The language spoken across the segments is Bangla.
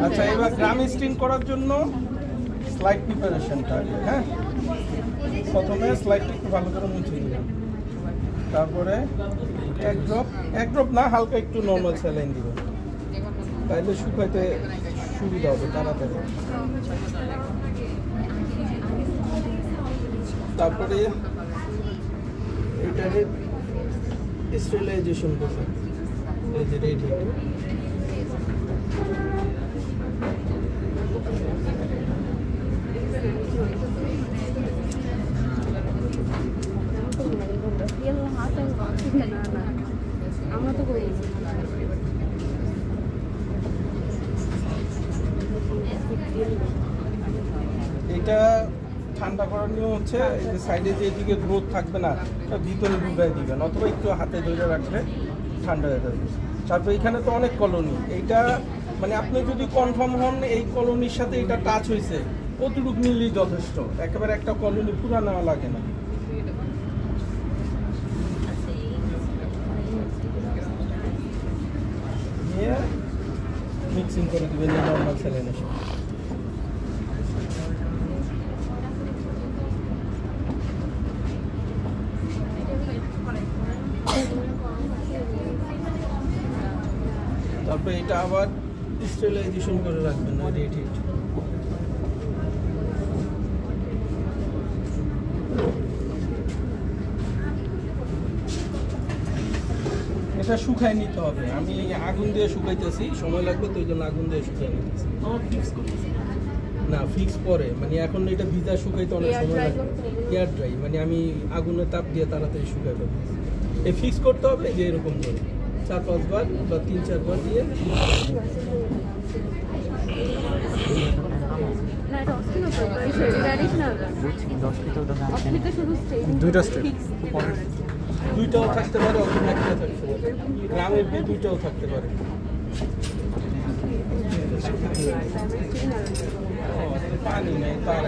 আচ্ছা, এবার গ্রাম স্টিং করার জন্য স্লাইড প্রিপারেশনটা হ্যাঁ, প্রথমে স্লাইডটা একটু ভালো করে মুছে দিলাম, তারপরে এক ড্রপ না, হালকা একটু নর্মাল স্যালাইন দিবেন, তাইলে শুকাইতে সুবিধা হবে তাড়াতাড়ি। তারপরে এটারে স্টেরিলাইজেশন করবেন, এই যে রেডি। এটা ঠান্ডা করার নিয়ম হচ্ছে এই যে সাইডে যে এদিকে গ্রোথ থাকবে না, এটা ভিতরে ঢুকাই দিবেন, অথবা একটু হাতে ধরে রাখলে ঠান্ডা হয়ে যাবে। তারপর এখানে তো অনেক কলোনি, এইটা মানে আপনি যদি কনফার্ম হন এই কলোনির সাথে এটা টাচ হয়েছে, কতটুকু নিলেই যথেষ্ট, একেবারে একটা কলোনি পুরা নেওয়া লাগে না। নিয়ে মিক্সিং করে দেবেন নর্মাল স্যালাইনের সাথে। তারপরে এটা আবার স্টেরিলাইজেশন করে রাখবেন না, রেডি। এটা শুকাই নিতে হবে, আমি আগুন দিয়ে শুকাইতেছি, সময় লাগবে তো, ওই জন্য আগুন দিয়ে শুকাই নিতেছি। না ফিক্স পরে, মানে এখন এটা ভিজা শুকাইতে অনেক সময় লাগবে, এয়ার ড্রাই, মানে আমি আগুনের তাপ দিয়ে তাড়াতাড়ি শুকাই পাবো। এই ফিক্স করতে হবে যে এরকম করে 4-5 বার বা 3-4 বার দিয়ে। দুইটাও থাকতে পারে, অথবা একটা থাকতে পারে, গ্রামের দুইটাও থাকতে পারে। পানি নেই তার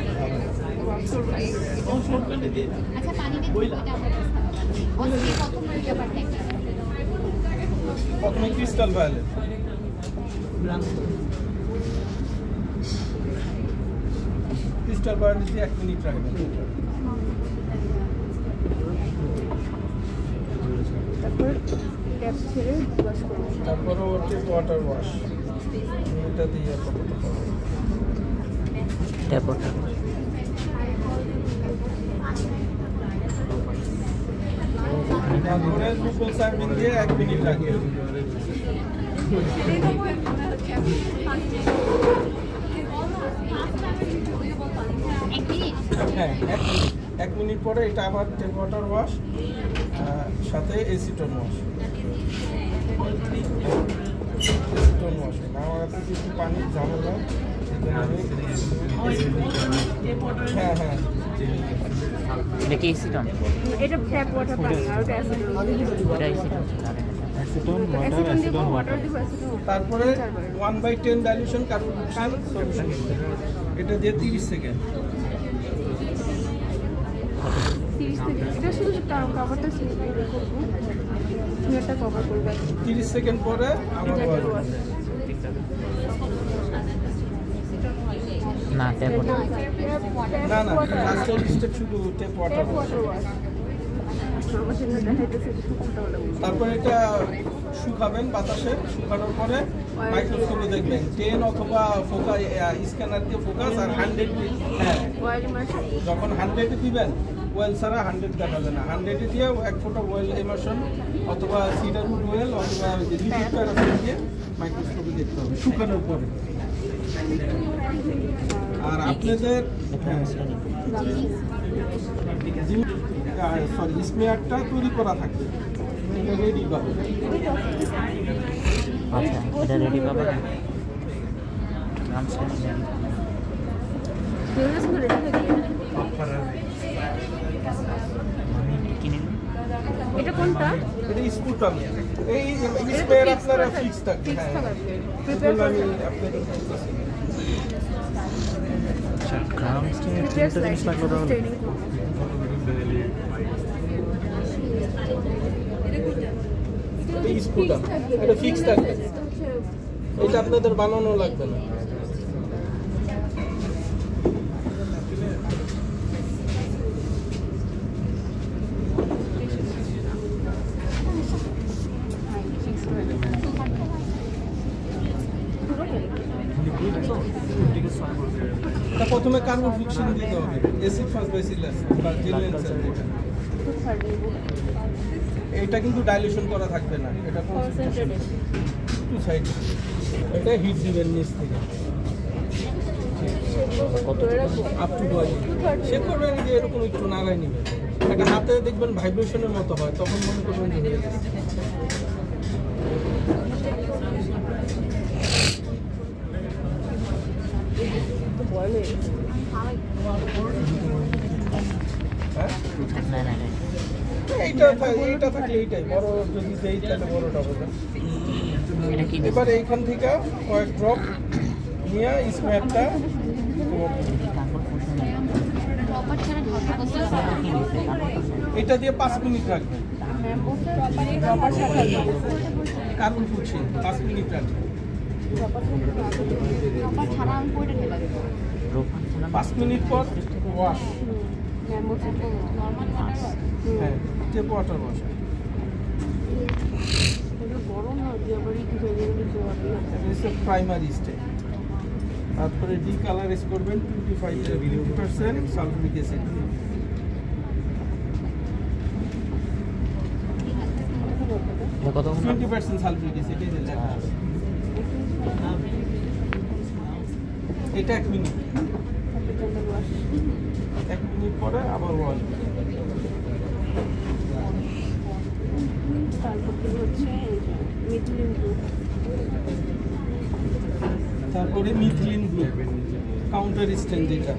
প্রথমে ক্রিস্টাল ভায়োলেট, ক্রিস্টাল ভায়োলেট দিয়ে 1 মিনিট রাখবেন। তারপরে টেপ ওয়াটার ওয়াশ, এটা দিয়ে ট্যাপ ওয়াটার তারপরে ট্রিপল সার্ভিং দিয়ে 1 মিনিট রাখবেন। হ্যাঁ 1 মিনিট পরে এটা আবার টেপ ওয়াটার ওয়াশ সাথে এসিটন ওয়াশ। এসিটন ওয়াশ আমার কাছে কিছু পানির ঝামেলা, হ্যাঁ হ্যাঁ এটা কি এসিটন? এটা ট্যাপ ওয়াটার পানি আর এটা অ্যাসিটন ওয়াটার। তারপরে 1/10 ডাইলিউশন কার্বক্সিল সলিউশন, এটা দিয়ে 30 সেকেন্ড। এটা শুধু কভারটা সিমেন্টটা কভার করবে 30 সেকেন্ড পরে আবার না ট্যাপ ওয়াটার না না লাস্টের স্টেপ শুধু টেপ ওয়াটার ওয়াশ। তারপরে এটা শুকাবেন বাতাসে, শুকানোর পরে মাইক্রোস্কোপে দেখবেন 10 অথবা ফোকাস স্ক্যানার দিয়ে ফোকাস আর 100 হ্যাঁ যখন 100 দিবেন ওয়েল ছাড়া 100 দেখাবে না, 100 দিয়ে 1 ফোঁটা ওয়েল ইমার্শন অথবা সিডারউড ওয়েল অথবা লিকুইড প্যারাফিন দিয়ে মাইক্রোস্কোপে দেখতে হবে শুকানোর পরে। আর আপনাদের সরি স্মেয়ারটা তৈরি করা থাকবে, এটা রেডি পাবে। আচ্ছা এটা রেডি পাবে না এটা কোনটা? এটা স্পুটাম, এই স্মেয়ার আপনারা ফিক্স থাকবে। হ্যাঁ প্রিপেয়ার আমি আপনাদের আচ্ছা গ্রাম স্টিং এর 3টা জিনিস লাগলো তাহলে। স্পুটাম, এটা ফিক্স থাকবে, এটা আপনাদের বানানো লাগবে না। তা প্রথমে কার্বন ফিকশন দিতে হবে, অ্যাসিড ফার্স্ট বেসিলাস বা জেলুয়েন্সার যেটা, এটা কিন্তু ডাইলিউশন করা থাকবে না, এটা কনসেন্ট্রেশন টু সাইড, এটা হিট দিবেন নিচ থেকে আপ টু বডি চেক করবেন যে এরকম একটু নাড়াই নেবেন, এটা হাতে দেখবেন ভাইব্রেশনের মতো হয়, তখন মনে করবেন যে হয়ে গেছে। হ্যাঁ না না এইটা থাকলে এইটাই বড়, যদি দেই তাহলে বড়টা হবে। এটা কি এবারে এইখান থেকে কয়েক ড্রপ নিয়ে স্প্রেটা এটা দিয়ে 5 মিনিট রাখবেন, কার্বন ফুডশিন 5 মিনিট রাখবেন, 5 মিনিট পর ওয়াশ, হ্যাঁ tap water wash. Primary step, তারপরে ডি কালারাইজ করবেন 25% সালফিউরিক অ্যাসিড, কত 20% সালফিউরিক অ্যাসিড, এই যে লেখা আছে। এটা 1 মিনিট, 1 মিনিট পরে আবার ওয়াশ। তারপরে মিথিলিন গ্রুপ কাউন্টার স্ট্রেন যেটা